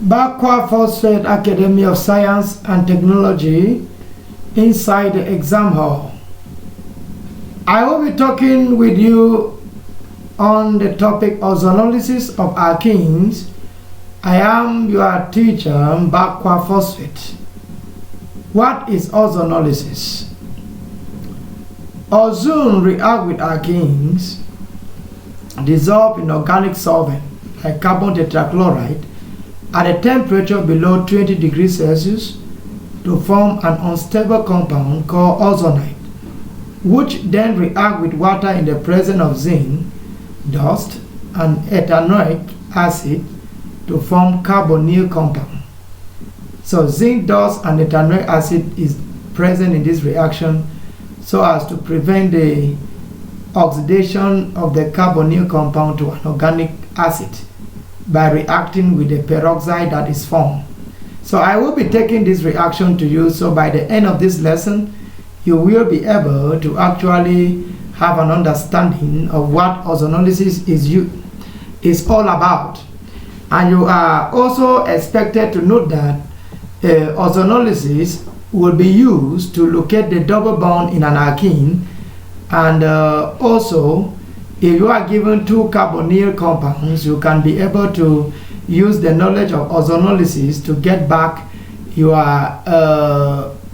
Mbakwa Phosphate Academy of Science and Technology inside the exam hall. I will be talking with you on the topic ozonolysis of alkenes. I am your teacher, Mbakwa Phosphate. What is ozonolysis? Ozone react with alkenes dissolved in organic solvent like carbon tetrachloride at a temperature below 20 degrees Celsius to form an unstable compound called ozonide, which then react with water in the presence of zinc dust and ethanoic acid to form carbonyl compound. So zinc dust and ethanoic acid is present in this reaction so as to prevent the oxidation of the carbonyl compound to an organic acid by reacting with the peroxide that is formed. So I will be taking this reaction to you, so by the end of this lesson you will be able to actually have an understanding of what ozonolysis is all about. And you are also expected to note that ozonolysis will be used to locate the double bond in an alkene, and also if you are given two carbonyl compounds, you can be able to use the knowledge of ozonolysis to get back your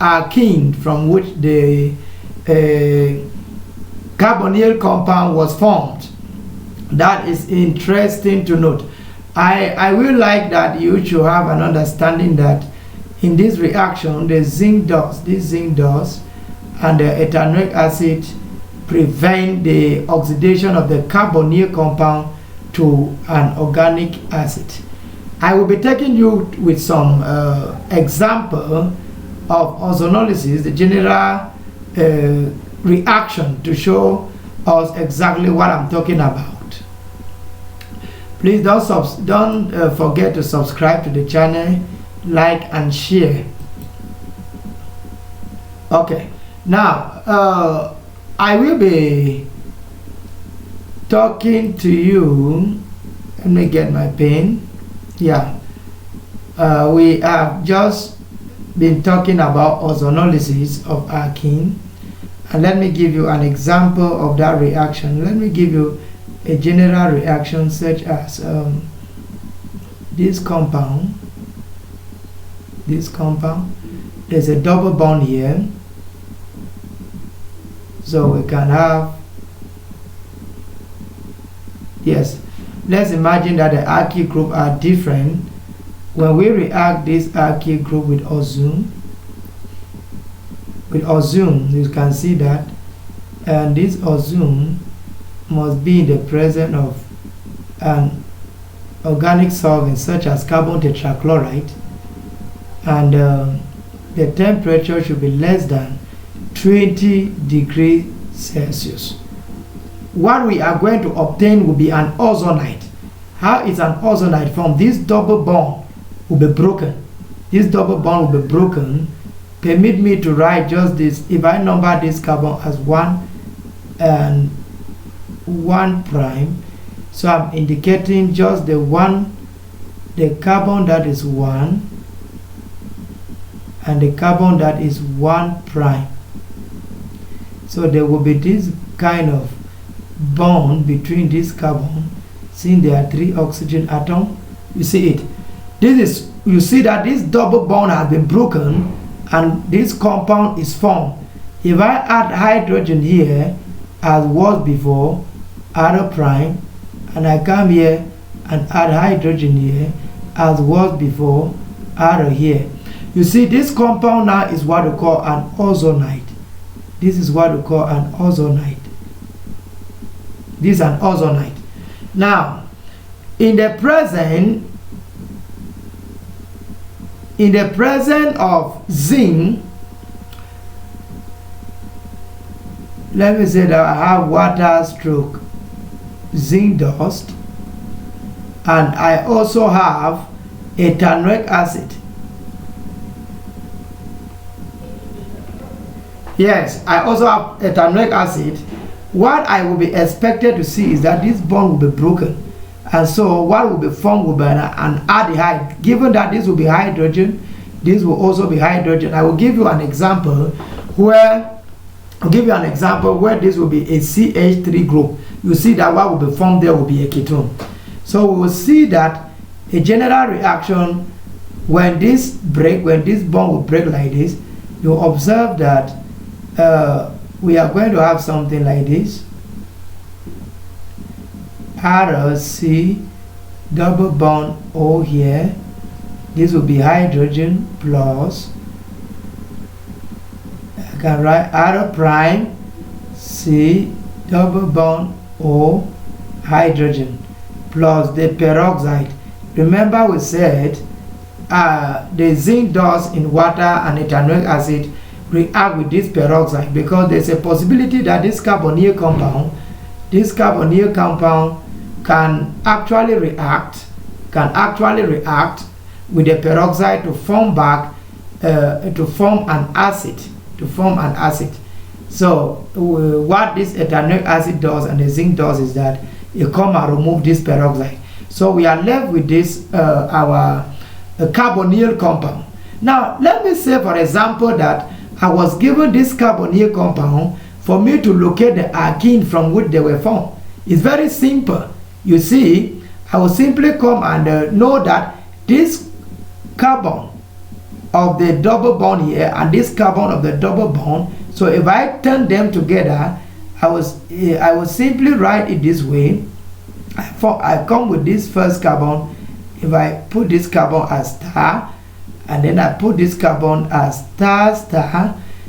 alkene from which the carbonyl compound was formed. That is interesting to note. I will like that you should have an understanding that in this reaction the zinc dust and the ethanoic acid prevent the oxidation of the carbonyl compound to an organic acid. I will be taking you with some example of ozonolysis, the general reaction, to show us exactly what I'm talking about. Please don't forget to subscribe to the channel, like and share. Okay, now I will be talking to you. Let me get my pen. Yeah, we have just been talking about ozonolysis of alkene, and let me give you an example of that reaction. Let me give you a general reaction such as this compound. There's a double bond here, so we can have, yes, let's imagine that the alkyl group are different. When we react this alkyl group with ozone, you can see that, and this ozone must be in the presence of an organic solvent such as carbon tetrachloride, and the temperature should be less than 20 degrees Celsius. What we are going to obtain will be an ozonide. How is an ozonide formed? This double bond will be broken. This double bond will be broken. Permit me to write just this. If I number this carbon as 1 and 1 prime, so I'm indicating just the carbon that is 1 and the carbon that is 1 prime. So there will be this kind of bond between this carbon, since there are 3 oxygen atoms. You see it. You see that this double bond has been broken and this compound is formed. If I add hydrogen here as was before, R prime, and I come here and add hydrogen here as was before, R here, you see this compound now is what we call an ozonide. This is what we call an ozonide. This is an ozonide. Now, in the presence of zinc, let me say that I have water stroke zinc dust, and I also have ethanoic acid. Yes, I also have ethanoic acid. What I will be expected to see is that this bond will be broken, And so what will be formed will be an aldehyde. Given that this will be hydrogen, this will also be hydrogen. I will give you an example where this will be a CH3 group. You see that what will be formed there will be a ketone. So we will see that a general reaction, when this bond will break like this, you observe that we are going to have something like this. RC double bond O here. This will be hydrogen plus, I can write R prime C double bond O hydrogen plus the peroxide. Remember we said the zinc does in water and ethanoic acid react with this peroxide, because there's a possibility that this carbonyl compound can actually react with the peroxide to form an acid. So what this ethanoic acid does and the zinc does is that it come and remove this peroxide. So we are left with this our carbonyl compound. Now let me say, for example, that I was given this carbonyl compound for me to locate the alkene from which they were formed. It's very simple. You see, I will simply come and know that this carbon of the double bond here and this carbon of the double bond, so if I turn them together, I will simply write it this way. I come with this first carbon. If I put this carbon as star, and then I put this carbon as star,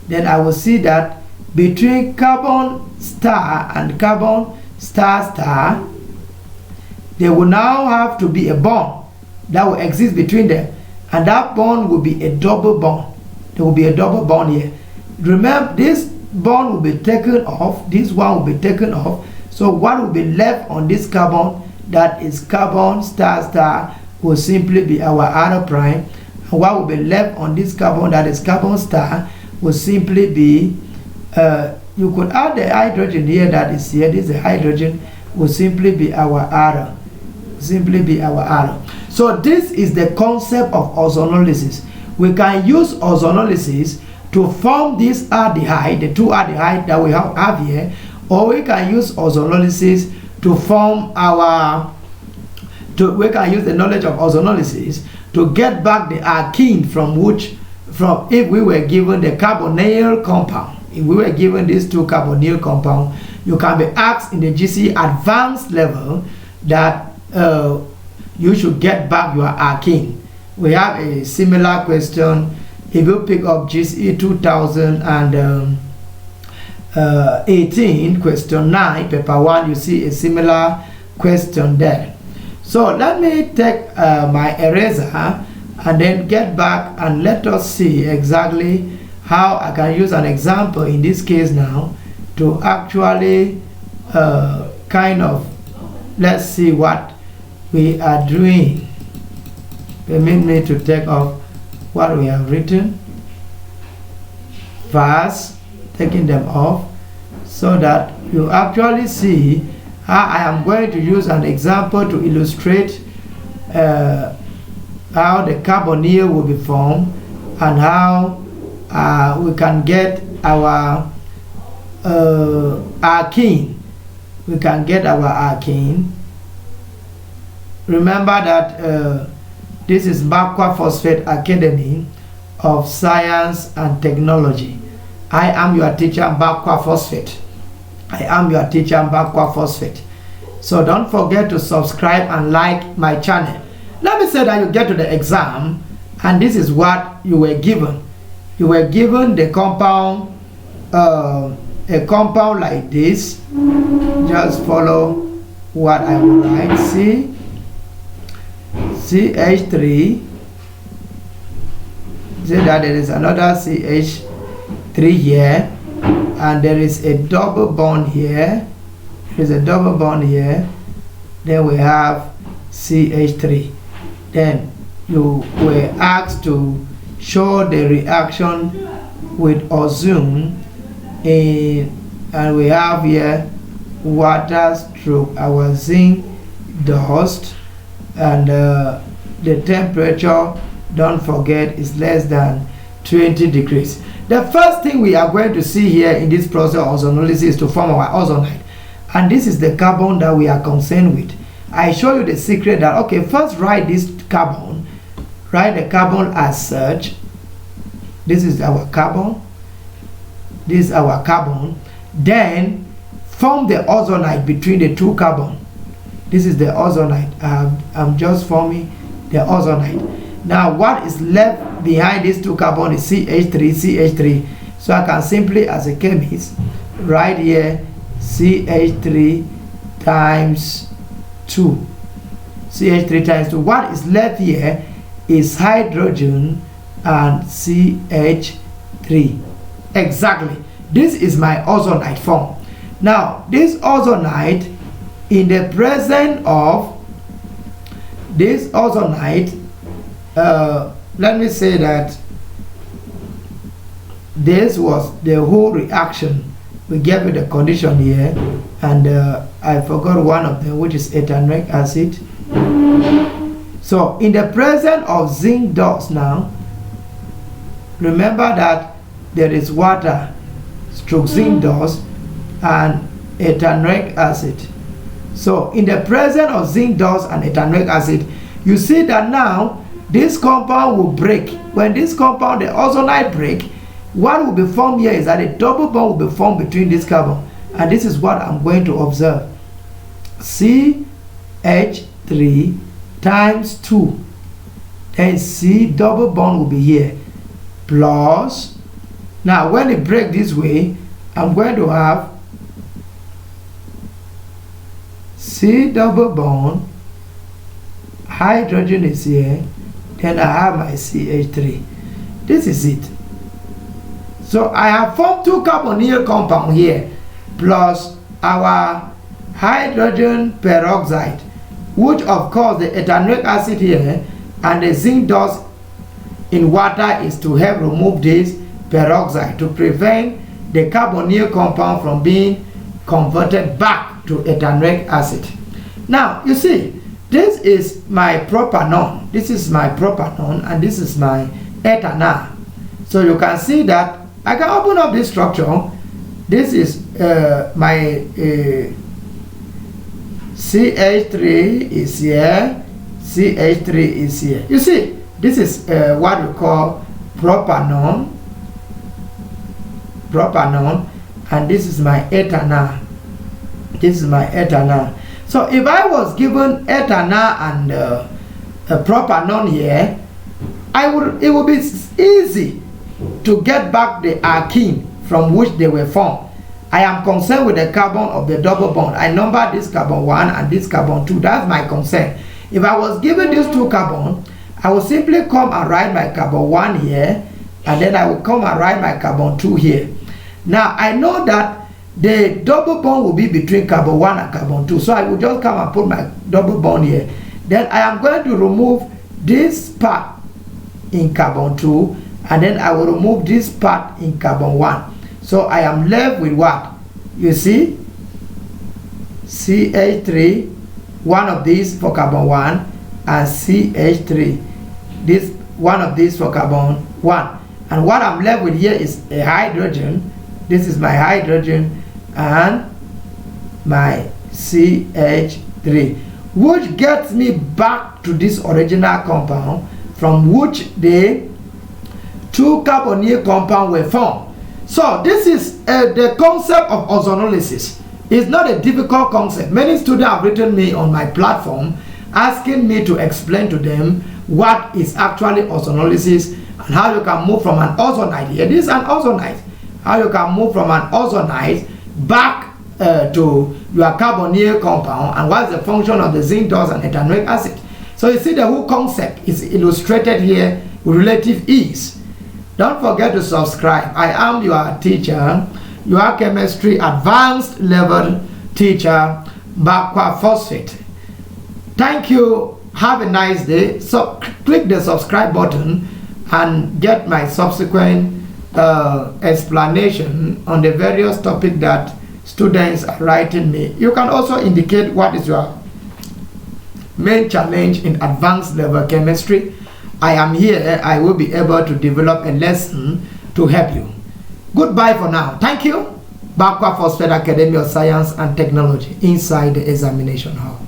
then I will see that between carbon star and carbon star, there will now have to be a bond that will exist between them, and that bond will be a double bond. There will be a double bond here. Remember, this bond will be taken off, this one will be taken off, so what will be left on this carbon, that is carbon star, will simply be our R prime, and what will be left on this carbon, that is carbon star, will simply be you could add the hydrogen here, that is here, this is the hydrogen, will simply be our R. So this is the concept of ozonolysis. We can use ozonolysis to form this aldehyde, the two aldehyde that we have here, or we can use ozonolysis to form we can use the knowledge of ozonolysis to get back the alkene from if we were given the carbonyl compound. If we were given these two carbonyl compound, you can be asked in the GC advanced level that you should get back your alkene. We have a similar question. If you pick up GC 2018 question 9 paper 1, you see a similar question there. So let me take my eraser and then get back and let us see exactly how I can use an example in this case now to actually let's see what we are doing. Permit me to take off what we have written first, taking them off, so that you actually see how I am going to use an example to illustrate how the carbonyl will be formed and how we can get our alkene. We can get our alkene. Remember that this is Mbakwa Phosphate Academy of Science and Technology. I am your teacher, Mbakwa Phosphate. So don't forget to subscribe and like my channel. Let me say that you get to the exam and this is what you were given. You were given the compound, a compound like this. Just follow what I will write. See, CH3. See that there is another CH3 here, and there is a double bond here. Then we have CH3. Then you were asked to show the reaction with ozone, and we have here water stroke our zinc dust, and the temperature, don't forget, is less than 20 degrees. The first thing we are going to see here in this process of ozonolysis is to form our ozonide, and this is the carbon that we are concerned with. I show you the secret that, okay, first write this carbon, write the carbon as such. This is our carbon, this is our carbon. Then form the ozonide between the two carbon. This is the ozonide. I'm just forming the ozonide. Now what is left behind these two carbon is CH3. So I can simply, as a chemist, write here CH3 times 2. CH3 times 2. What is left here is hydrogen and CH3. Exactly. This is my ozonide form. Now this ozonide, in the presence of this ozonide, let me say that this was the whole reaction. We gave it a condition here, and I forgot one of them, which is ethanoic acid. So in the presence of zinc dust now, remember that there is water stroke zinc dust and ethanoic acid. So in the presence of zinc dust and ethanoic acid, you see that now this compound will break. When this compound, the ozonide, break, what will be formed here is that a double bond will be formed between this carbon, and this is what I'm going to observe. CH3 times 2, then C double bond will be here, plus, now when it breaks this way, I'm going to have C double bond, hydrogen is here, then I have my CH3. This is it. So I have formed two carbonyl compound here, plus our hydrogen peroxide, which of course the ethanoic acid here and the zinc dust in water is to help remove this peroxide to prevent the carbonyl compound from being converted back to ethanoic acid. Now you see, this is my propanol, this is my propanol, and this is my ethanol. So you can see that I can open up this structure. This is my CH3 is here, CH3 is here. You see, this is what we call propanol, and this is my ethanol. This is my ethanol. So if I was given ethanol and propanol here, it would be easy to get back the alkene from which they were formed. I am concerned with the carbon of the double bond. I number this carbon 1 and this carbon 2. That's my concern. If I was given these two carbon, I will simply come and write my carbon 1 here, and then I will come and write my carbon 2 here. Now I know that the double bond will be between carbon 1 and carbon 2. So I will just come and put my double bond here. Then I am going to remove this part in carbon 2, and then I will remove this part in carbon 1. So I am left with what? You see? CH3, one of these for carbon 1, and CH3, this one of these for carbon 1. And what I'm left with here is a hydrogen. This is my hydrogen and my CH3, which gets me back to this original compound from which the two carbonyl compounds were formed. So this is the concept of ozonolysis. It's not a difficult concept. Many students have written me on my platform asking me to explain to them what is actually ozonolysis and how you can move from an ozonide here. This is an ozonide. How you can move from an ozonide back to your carbonyl compound, and what is the function of the zinc dust and ethanoic acid. So you see the whole concept is illustrated here with relative ease. Don't forget to subscribe. I am your teacher, your chemistry advanced level teacher, Mbakwa Phosphate. Thank you. Have a nice day. So click the subscribe button and get my subsequent explanation on the various topics that students are writing me. You can also indicate what is your main challenge in advanced level chemistry. I am here. I will be able to develop a lesson to help you. Goodbye for now. Thank you. Mbakwa Phosphate Academy of Science and Technology inside the examination hall.